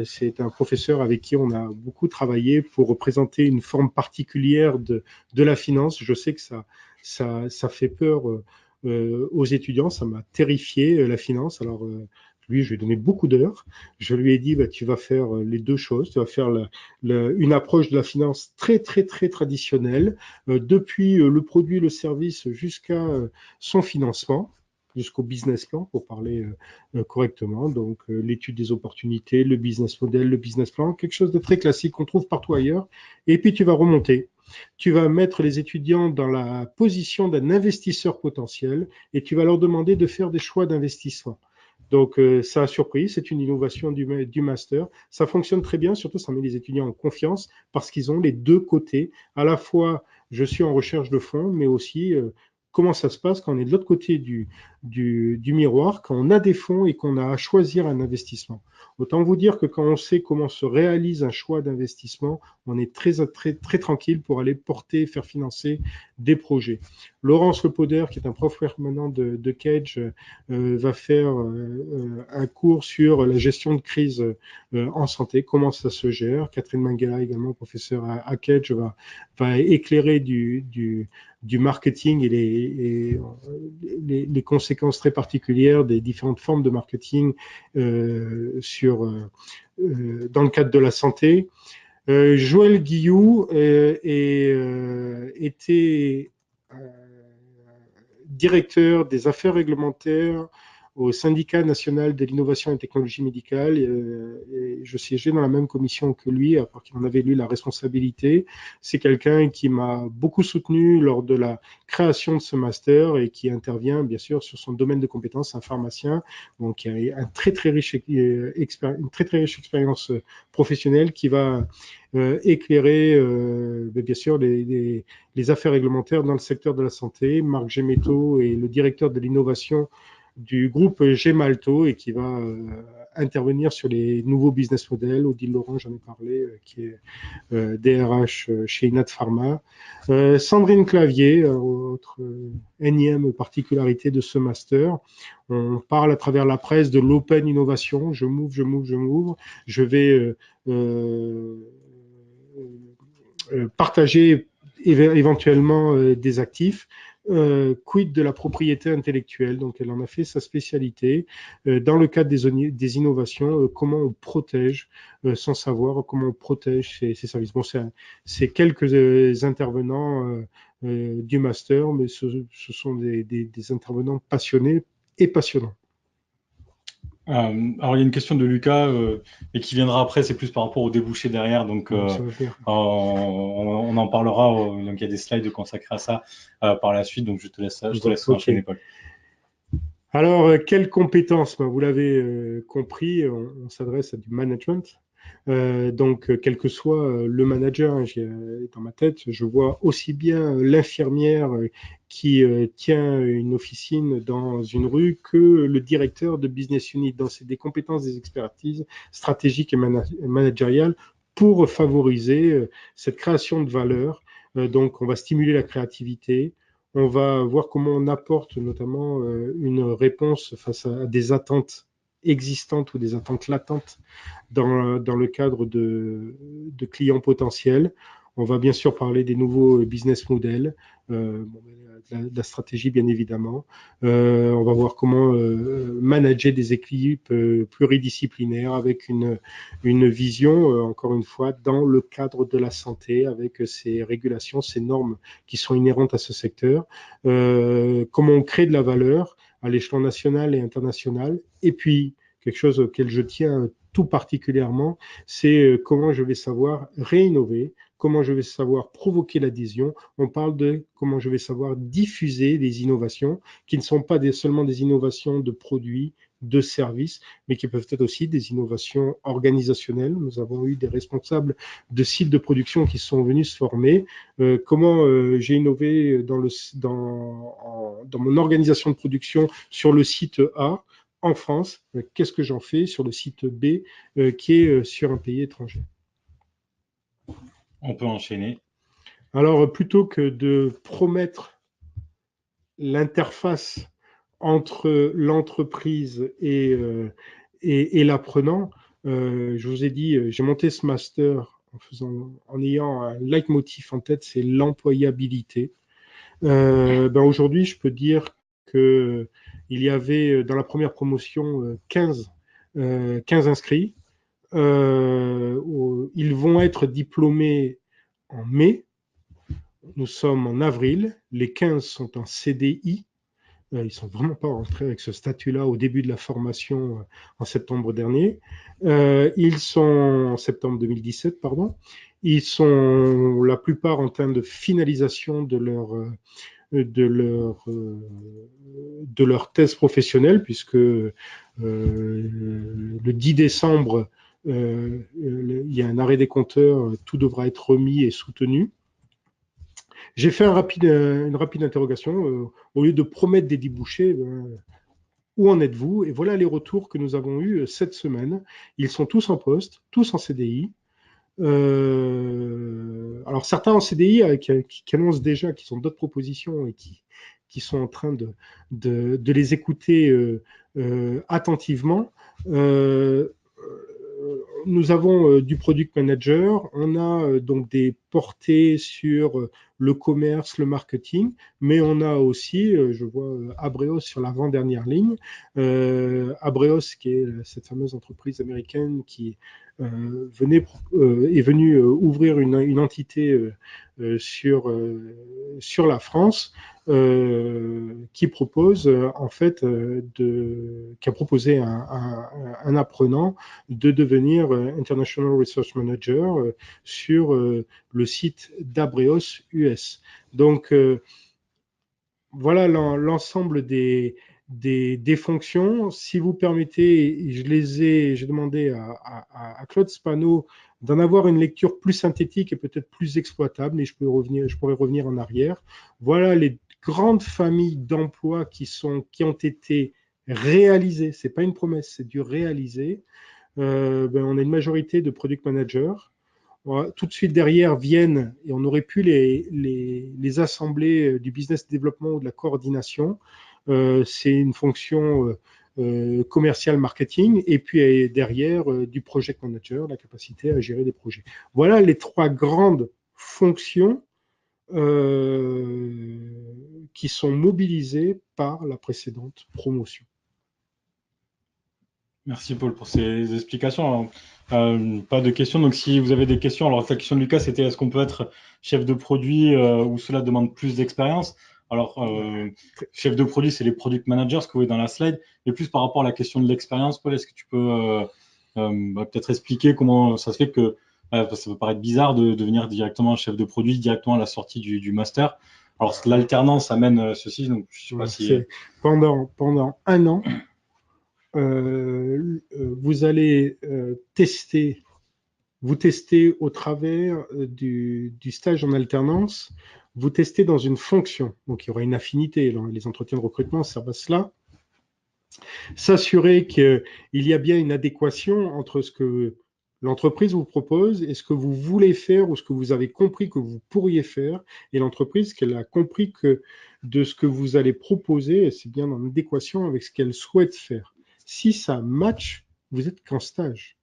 c'est un professeur avec qui on a beaucoup travaillé pour représenter une forme particulière de la finance. Je sais que ça fait peur aux étudiants, ça m'a terrifié la finance. Alors lui, je lui ai donné beaucoup d'heures. Je lui ai dit, tu vas faire les deux choses. Tu vas faire une approche de la finance très, très, très traditionnelle, depuis le produit, le service, jusqu'à son financement, jusqu'au business plan, pour parler correctement. Donc, l'étude des opportunités, le business model, le business plan, quelque chose de très classique qu'on trouve partout ailleurs. Et puis, tu vas remonter. Tu vas mettre les étudiants dans la position d'un investisseur potentiel et tu vas leur demander de faire des choix d'investissement. Donc, ça a surpris, c'est une innovation du master. Ça fonctionne très bien, surtout ça met les étudiants en confiance parce qu'ils ont les deux côtés. À la fois, je suis en recherche de fonds, mais aussi comment ça se passe quand on est de l'autre côté du miroir, quand on a des fonds et qu'on a à choisir un investissement. Autant vous dire que quand on sait comment se réalise un choix d'investissement, on est très, très, très tranquille pour aller porter, faire financer des projets. Laurence Lepoder, qui est un prof permanent de Kedge, va faire un cours sur la gestion de crise en santé, comment ça se gère. Catherine Mangala, également professeure à Kedge, va éclairer du marketing et les conséquences très particulières des différentes formes de marketing dans le cadre de la santé. Joël Guillou était directeur des affaires réglementaires au syndicat national de l'innovation et technologie médicale. Et je siégeais dans la même commission que lui, à part qu'il en avait lui la responsabilité. C'est quelqu'un qui m'a beaucoup soutenu lors de la création de ce master et qui intervient bien sûr sur son domaine de compétences, un pharmacien, donc qui a une très très riche expérience professionnelle qui va éclairer bien sûr les affaires réglementaires dans le secteur de la santé. Marc Gemetto est le directeur de l'innovation du groupe Gemalto et qui va intervenir sur les nouveaux business models. Odile Laurent, j'en ai parlé, qui est DRH chez Inat Pharma. Sandrine Clavier, autre énième particularité de ce master. On parle à travers la presse de l'open innovation. Je m'ouvre. Je vais partager éventuellement des actifs. quid de la propriété intellectuelle. Donc, elle en a fait sa spécialité. Dans le cadre des innovations, comment on protège son savoir, comment on protège ses services. Bon, c'est quelques intervenants du master, mais ce sont des intervenants passionnés et passionnants. Alors, il y a une question de Lucas et qui viendra après, c'est plus par rapport au débouché derrière. Donc, Bon, ça va venir. on en parlera. Donc, il y a des slides consacrés à ça par la suite. Donc, je te laisse enchaîner, Paul. Alors, quelles compétences? Ben, vous l'avez compris, on s'adresse à du management. Donc, quel que soit le manager, hein, dans ma tête, je vois aussi bien l'infirmière qui tient une officine dans une rue que le directeur de business unit. Donc, c'est des compétences, des expertises stratégiques et managériales pour favoriser cette création de valeur. Donc, on va stimuler la créativité. On va voir comment on apporte notamment une réponse face à des attentes existantes ou des attentes latentes dans le cadre de clients potentiels. On va bien sûr parler des nouveaux business models, de la stratégie bien évidemment. On va voir comment manager des équipes pluridisciplinaires avec une vision, encore une fois, dans le cadre de la santé, avec ces régulations, ces normes qui sont inhérentes à ce secteur. Comment on crée de la valeur à l'échelon national et international. Et puis, quelque chose auquel je tiens tout particulièrement, c'est comment je vais savoir réinnover, comment je vais savoir provoquer l'adhésion. On parle de comment je vais savoir diffuser les innovations qui ne sont pas seulement des innovations de produits, de services, mais qui peuvent être aussi des innovations organisationnelles. Nous avons eu des responsables de sites de production qui sont venus se former. Comment j'ai innové dans mon organisation de production sur le site A, en France, qu'est-ce que j'en fais sur le site B qui est sur un pays étranger. On peut enchaîner. Alors, plutôt que de promettre l'interface entre l'entreprise et l'apprenant, je vous ai dit, j'ai monté ce master en ayant un leitmotiv en tête, c'est l'employabilité. Aujourd'hui, je peux dire qu'il y avait dans la première promotion 15 inscrits. Ils vont être diplômés en mai. Nous sommes en avril. Les 15 sont en CDI. Ils ne sont vraiment pas rentrés avec ce statut-là au début de la formation en septembre dernier. Ils sont en septembre 2017, pardon. Ils sont la plupart en train de finalisation de leur thèse professionnelle, puisque le 10 décembre, il y a un arrêt des compteurs, tout devra être remis et soutenu. J'ai fait une rapide interrogation. Au lieu de promettre des débouchés, où en êtes-vous? Et voilà les retours que nous avons eus cette semaine. Ils sont tous en poste, tous en CDI. Alors certains en CDI qui annoncent déjà qu'ils ont d'autres propositions et qui sont en train de les écouter attentivement. Nous avons du product manager, on a donc des portées sur le commerce, le marketing, mais on a aussi, je vois Abreos sur l'avant-dernière ligne, Abreos qui est cette fameuse entreprise américaine qui est venue ouvrir une entité sur la France, qui propose qui a proposé un apprenant de devenir International Research Manager sur le site d'Abreos US. Donc voilà l'ensemble des fonctions. Si vous permettez, j'ai demandé à Claude Spano d'en avoir une lecture plus synthétique et peut-être plus exploitable, mais je pourrais revenir en arrière. Voilà les grandes familles d'emplois qui ont été réalisées. C'est pas une promesse, c'est du réalisé. On a une majorité de product managers. Tout de suite derrière viennent, et on aurait pu les assembler du business développement ou de la coordination. C'est une fonction commercial marketing, et puis derrière du project manager, la capacité à gérer des projets. Voilà les trois grandes fonctions qui sont mobilisés par la précédente promotion. Merci Paul pour ces explications. Pas de questions. Donc si vous avez des questions, alors la question de Lucas c'était est-ce qu'on peut être chef de produit ou cela demande plus d'expérience? Alors chef de produit c'est les product managers, ce que vous voyez dans la slide, mais plus par rapport à la question de l'expérience, Paul, est-ce que tu peux peut-être expliquer comment ça se fait que ça peut paraître bizarre de devenir directement chef de produit, directement à la sortie du master. Alors l'alternance amène ceci, donc je sais pas si... Pendant un an, vous allez tester, vous testez au travers du stage en alternance, vous testez dans une fonction. Donc, il y aura une affinité. Les entretiens de recrutement servent à cela. S'assurer qu'il y a bien une adéquation entre ce que l'entreprise vous propose et ce que vous voulez faire ou ce que vous avez compris que vous pourriez faire, et l'entreprise qu'elle a compris que de ce que vous allez proposer, c'est bien en adéquation avec ce qu'elle souhaite faire. Si ça match, vous êtes qu'en stage.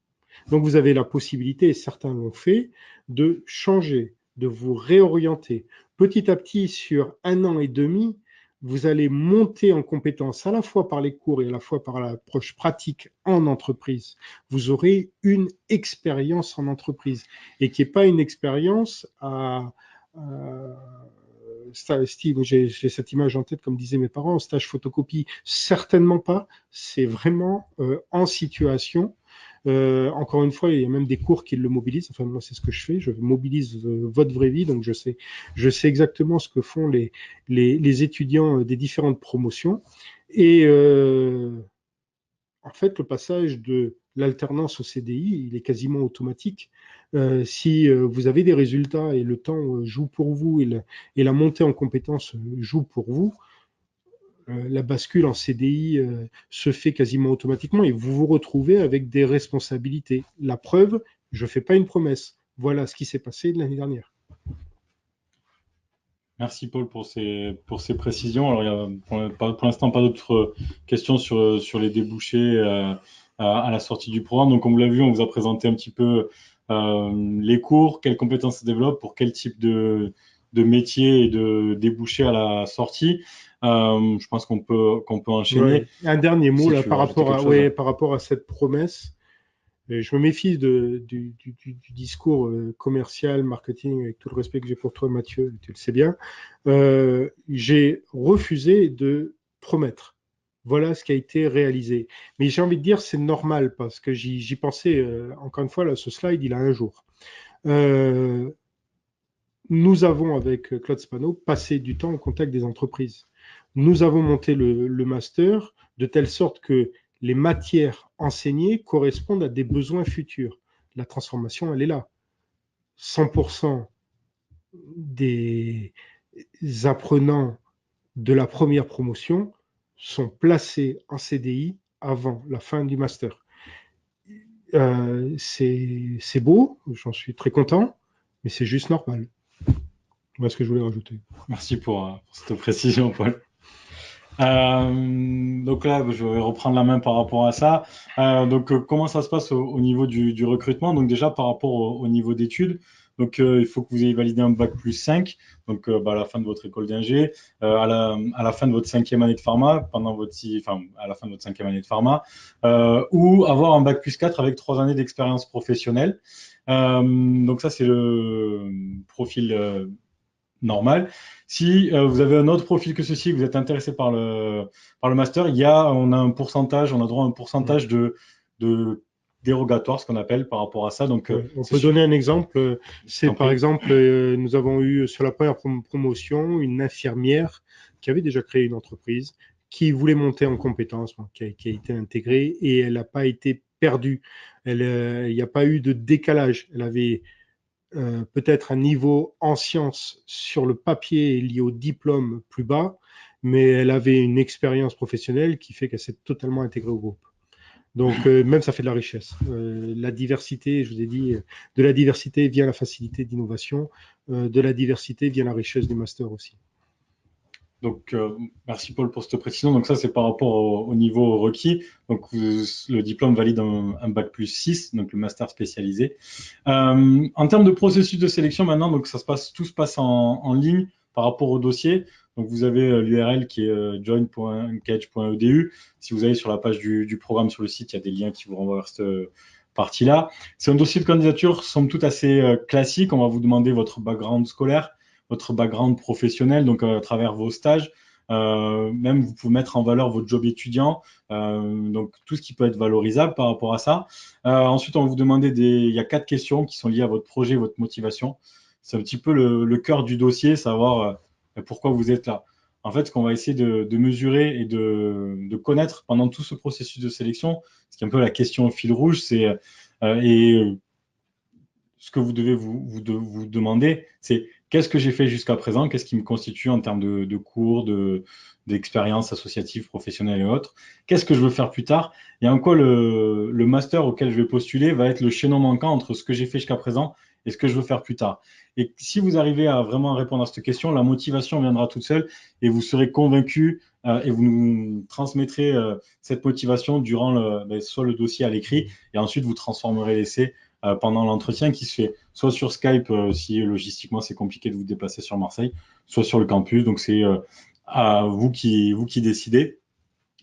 Donc vous avez la possibilité, et certains l'ont fait, de changer, de vous réorienter. Petit à petit, sur un an et demi, vous allez monter en compétence à la fois par les cours et à la fois par l'approche pratique en entreprise. Vous aurez une expérience en entreprise et qui n'est pas une expérience Steve, j'ai cette image en tête, comme disaient mes parents, stage photocopie, certainement pas. C'est vraiment en situation. Encore une fois, il y a même des cours qui le mobilisent. Enfin, moi, c'est ce que je fais. Je mobilise votre vraie vie, donc je sais exactement ce que font les étudiants des différentes promotions. Et en fait, le passage de l'alternance au CDI, il est quasiment automatique. Si vous avez des résultats et le temps joue pour vous et la montée en compétences joue pour vous, la bascule en CDI se fait quasiment automatiquement et vous vous retrouvez avec des responsabilités. La preuve, je ne fais pas une promesse. Voilà ce qui s'est passé l'année dernière. Merci Paul pour ces précisions. Alors, il y a pour l'instant pas d'autres questions sur les débouchés à la sortie du programme. Donc, comme vous l'avez vu, on vous a présenté un petit peu les cours, quelles compétences se développent, pour quel type de métier et de débouchés à la sortie. Je pense qu'on peut enchaîner. Ouais. Un dernier mot Si là, tu veux rajouter quelque chose. par rapport à cette promesse. Je me méfie du discours commercial, marketing, avec tout le respect que j'ai pour toi, Mathieu, tu le sais bien. J'ai refusé de promettre. Voilà ce qui a été réalisé. Mais j'ai envie de dire, c'est normal parce que j'y pensais, encore une fois, là, ce slide, il a un jour. Nous avons, avec Claude Spano, passé du temps au contact des entreprises. Nous avons monté le master de telle sorte que les matières enseignées correspondent à des besoins futurs. La transformation, elle est là. 100% des apprenants de la première promotion sont placés en CDI avant la fin du master. C'est beau, j'en suis très content, mais c'est juste normal. Voilà ce que je voulais rajouter. Merci pour cette précision, Paul. Donc là, je vais reprendre la main par rapport à ça. Comment ça se passe au niveau du recrutement? Donc déjà, par rapport au niveau d'études, donc il faut que vous ayez validé un bac plus 5, donc à la fin de votre école d'ingé, à la fin de votre 5e année de pharma, à la fin de votre 5e année de pharma, ou avoir un bac plus 4 avec 3 années d'expérience professionnelle. Donc ça, c'est le profil normal. Si vous avez un autre profil que ceci, que vous êtes intéressé par le master, on a droit à un pourcentage de dérogatoire, ce qu'on appelle par rapport à ça. Donc, on peut donner un exemple. C'est par exemple, nous avons eu sur la première promotion une infirmière qui avait déjà créé une entreprise, qui voulait monter en compétences, qui a été intégrée et elle n'a pas été perdue. Il n'y a pas eu de décalage. Elle avait peut-être un niveau en sciences sur le papier lié au diplôme plus bas, mais elle avait une expérience professionnelle qui fait qu'elle s'est totalement intégrée au groupe. Donc même ça fait de la richesse. La diversité, je vous ai dit, de la diversité vient la facilité d'innovation, de la diversité vient la richesse du master aussi. Donc, merci Paul pour cette précision. Donc ça, c'est par rapport au niveau requis. Donc, le diplôme valide un bac plus 6, donc le master spécialisé. En termes de processus de sélection maintenant, donc tout se passe en ligne par rapport au dossier. Donc, vous avez l'URL qui est join.cage.edu. Si vous allez sur la page du programme sur le site, il y a des liens qui vous renvoient vers cette partie-là. C'est un dossier de candidature, somme toute, assez classique. On va vous demander votre background scolaire, votre background professionnel, donc à travers vos stages. Même, vous pouvez mettre en valeur votre job étudiant, donc tout ce qui peut être valorisable par rapport à ça. Ensuite, on va vous demander il y a 4 questions qui sont liées à votre projet, votre motivation. C'est un petit peu le cœur du dossier, savoir pourquoi vous êtes là. En fait, ce qu'on va essayer de mesurer et de connaître pendant tout ce processus de sélection, ce qui est un peu la question au fil rouge, c'est ce que vous devez vous demander, c'est qu'est-ce que j'ai fait jusqu'à présent, qu'est-ce qui me constitue en termes de cours, d'expériences associatives, professionnelles et autres, qu'est-ce que je veux faire plus tard, et en quoi le master auquel je vais postuler va être le chaînon manquant entre ce que j'ai fait jusqu'à présent et ce que je veux faire plus tard. Et si vous arrivez à vraiment répondre à cette question, la motivation viendra toute seule et vous serez convaincu et vous nous transmettrez cette motivation durant soit le dossier à l'écrit et ensuite vous transformerez l'essai pendant l'entretien qui se fait soit sur Skype si logistiquement c'est compliqué de vous déplacer sur Marseille, soit sur le campus. Donc c'est à vous qui décidez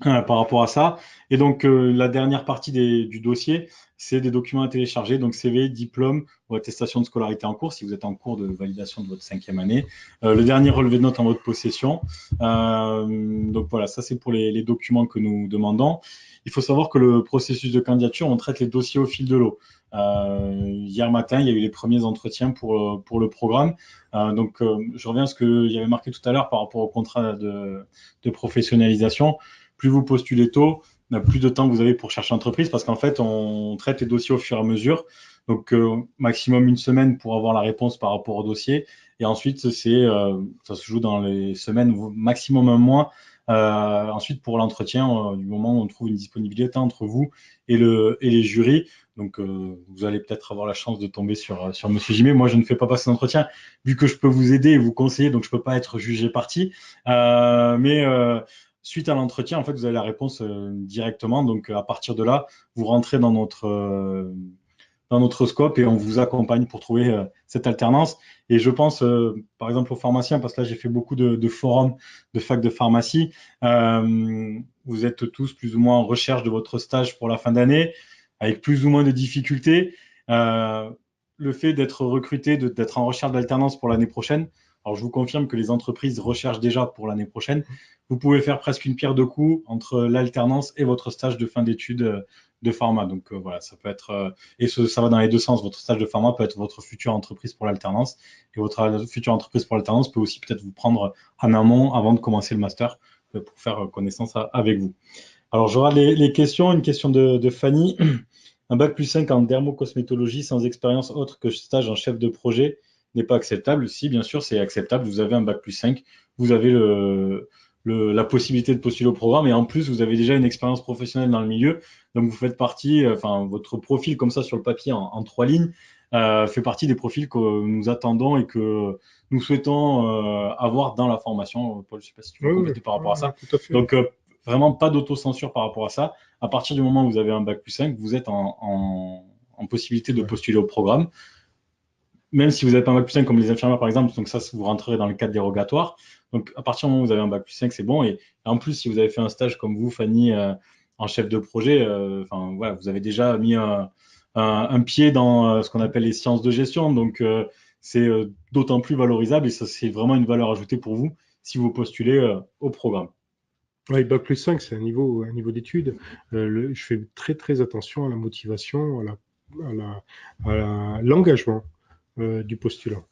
par rapport à ça. Et donc la dernière partie du dossier, c'est des documents à télécharger, donc CV, diplôme ou attestation de scolarité en cours si vous êtes en cours de validation de votre 5e année. Le dernier relevé de notes en votre possession. Donc voilà, ça c'est pour les documents que nous demandons. Il faut savoir que le processus de candidature, on traite les dossiers au fil de l'eau. Hier matin, il y a eu les premiers entretiens pour le programme. Donc, je reviens à ce que j'avais marqué tout à l'heure par rapport au contrat de professionnalisation. Plus vous postulez tôt, plus de temps vous avez pour chercher entreprise parce qu'en fait, on traite les dossiers au fur et à mesure. Donc, maximum une semaine pour avoir la réponse par rapport au dossier. Et ensuite, ça se joue dans les semaines, maximum un mois. Ensuite, pour l'entretien, du moment où on trouve une disponibilité entre vous et les jurys. Donc, vous allez peut-être avoir la chance de tomber sur Monsieur Jimet. Moi, je ne fais pas passer d'entretien vu que je peux vous aider et vous conseiller, donc je ne peux pas être jugé parti. Mais suite à l'entretien, en fait, vous avez la réponse directement. Donc, à partir de là, vous rentrez dans notre scope et on vous accompagne pour trouver cette alternance. Et je pense, par exemple, aux pharmaciens, parce que là, j'ai fait beaucoup de forums de fac de pharmacie. Vous êtes tous plus ou moins en recherche de votre stage pour la fin d'année, avec plus ou moins de difficultés. Le fait d'être recruté, d'être en recherche d'alternance pour l'année prochaine, alors je vous confirme que les entreprises recherchent déjà pour l'année prochaine. Vous pouvez faire presque une pierre deux coups entre l'alternance et votre stage de fin d'études de pharma. Donc voilà, ça peut être et ça va dans les deux sens. Votre stage de pharma peut être votre future entreprise pour l'alternance et votre future entreprise pour l'alternance peut aussi peut-être vous prendre en amont avant de commencer le master pour faire connaissance avec vous. Alors j'aurai les questions. Une question de Fanny. Un bac plus 5 en dermocosmétologie sans expérience autre que stage en chef de projet n'est pas acceptable. Si, bien sûr, c'est acceptable. Vous avez un bac plus 5, vous avez la possibilité de postuler au programme et en plus, vous avez déjà une expérience professionnelle dans le milieu. Donc, vous faites partie, enfin, votre profil comme ça sur le papier en 3 lignes fait partie des profils que nous attendons et que nous souhaitons avoir dans la formation. Paul, je ne sais pas si tu veux compléter par rapport à ça. Tout à fait. Donc, vraiment pas d'autocensure par rapport à ça. À partir du moment où vous avez un bac plus 5, vous êtes en possibilité de postuler au programme. Même si vous n'avez pas un bac plus 5 comme les infirmières par exemple, donc ça, vous rentrerez dans le cadre dérogatoire. Donc à partir du moment où vous avez un bac plus 5, c'est bon. Et en plus, si vous avez fait un stage comme vous, Fanny, en chef de projet, voilà, vous avez déjà mis un pied dans ce qu'on appelle les sciences de gestion. Donc c'est d'autant plus valorisable et ça, c'est vraiment une valeur ajoutée pour vous si vous postulez au programme. Oui, bac plus 5, c'est un niveau d'études. Je fais très très attention à la motivation, à l'engagement du postulant.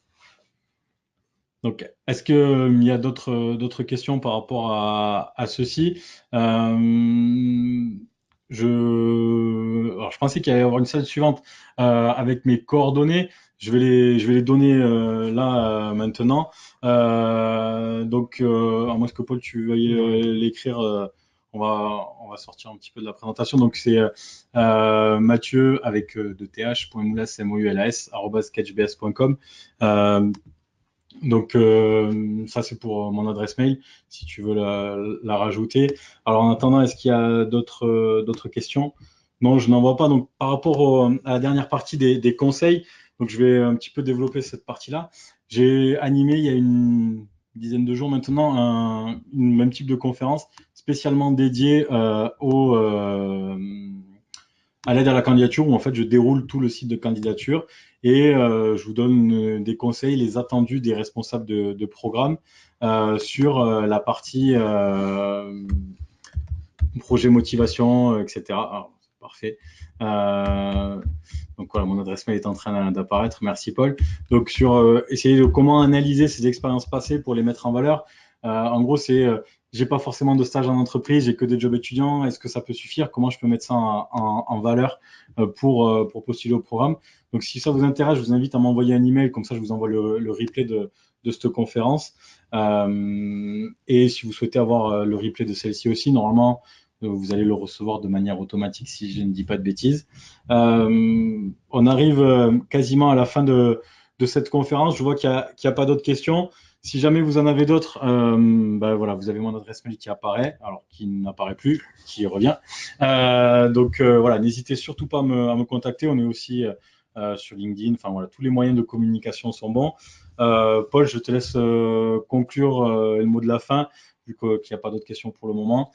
Donc, est-ce qu'il y a d'autres questions par rapport à ceci? Alors, je pensais qu'il allait y avoir une salle suivante avec mes coordonnées. Je vais les donner là maintenant. Donc, à moins que Paul, tu veuilles l'écrire, on va sortir un petit peu de la présentation. Donc, c'est Mathieu avec de th.moulas, moulas, @sketchbs.com. Donc, ça, c'est pour mon adresse mail, si tu veux la rajouter. Alors, en attendant, est-ce qu'il y a d'autres questions? Non, je n'en vois pas. Donc, par rapport à la dernière partie des conseils, donc je vais un petit peu développer cette partie-là. J'ai animé il y a dizaine de jours maintenant, même type de conférence spécialement dédiée à l'aide à la candidature, où en fait je déroule tout le site de candidature et je vous donne des conseils, les attendus des responsables de programme sur la partie projet motivation, etc. Alors, c'est parfait. Donc voilà, mon adresse mail est en train d'apparaître. Merci Paul. Donc sur essayer de comment analyser ces expériences passées pour les mettre en valeur. En gros, c'est j'ai pas forcément de stage en entreprise, j'ai que des jobs étudiants. Est-ce que ça peut suffire? Comment je peux mettre ça en valeur pour postuler au programme? Donc si ça vous intéresse, je vous invite à m'envoyer un email, comme ça je vous envoie le replay de cette conférence. Et si vous souhaitez avoir le replay de celle-ci aussi, normalement, vous allez le recevoir de manière automatique si je ne dis pas de bêtises. On arrive quasiment à la fin de cette conférence. Je vois qu'il n'y a pas d'autres questions. Si jamais vous en avez d'autres, voilà, vous avez mon adresse mail qui apparaît, alors qui n'apparaît plus, qui revient. Donc voilà, n'hésitez surtout pas à me contacter. On est aussi sur LinkedIn. Enfin voilà, tous les moyens de communication sont bons. Paul, je te laisse conclure le mot de la fin, vu qu'il n'y a pas d'autres questions pour le moment.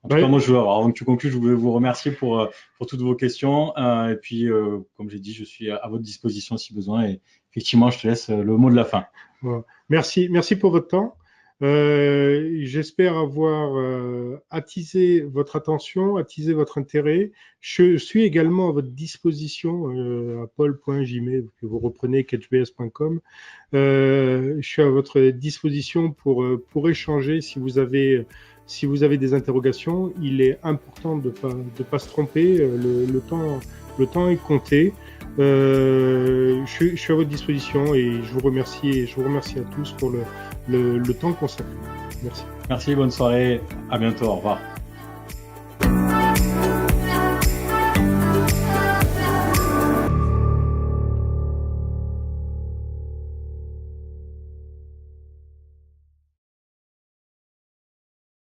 En tout cas, moi, avant que tu conclues, je voulais vous remercier pour toutes vos questions. Et puis, comme j'ai dit, je suis à votre disposition si besoin. Et effectivement, je te laisse le mot de la fin. Bon. Merci pour votre temps. J'espère avoir attisé votre attention, attisé votre intérêt. Je suis également à votre disposition à paul.jimé, que vous reprenez catchbs.com. Je suis à votre disposition pour échanger si vous avez des interrogations. Il est important de pas se tromper. Le temps est compté. Je suis à votre disposition et je vous remercie à tous pour le temps consacré. Merci. Merci, bonne soirée. À bientôt. Au revoir.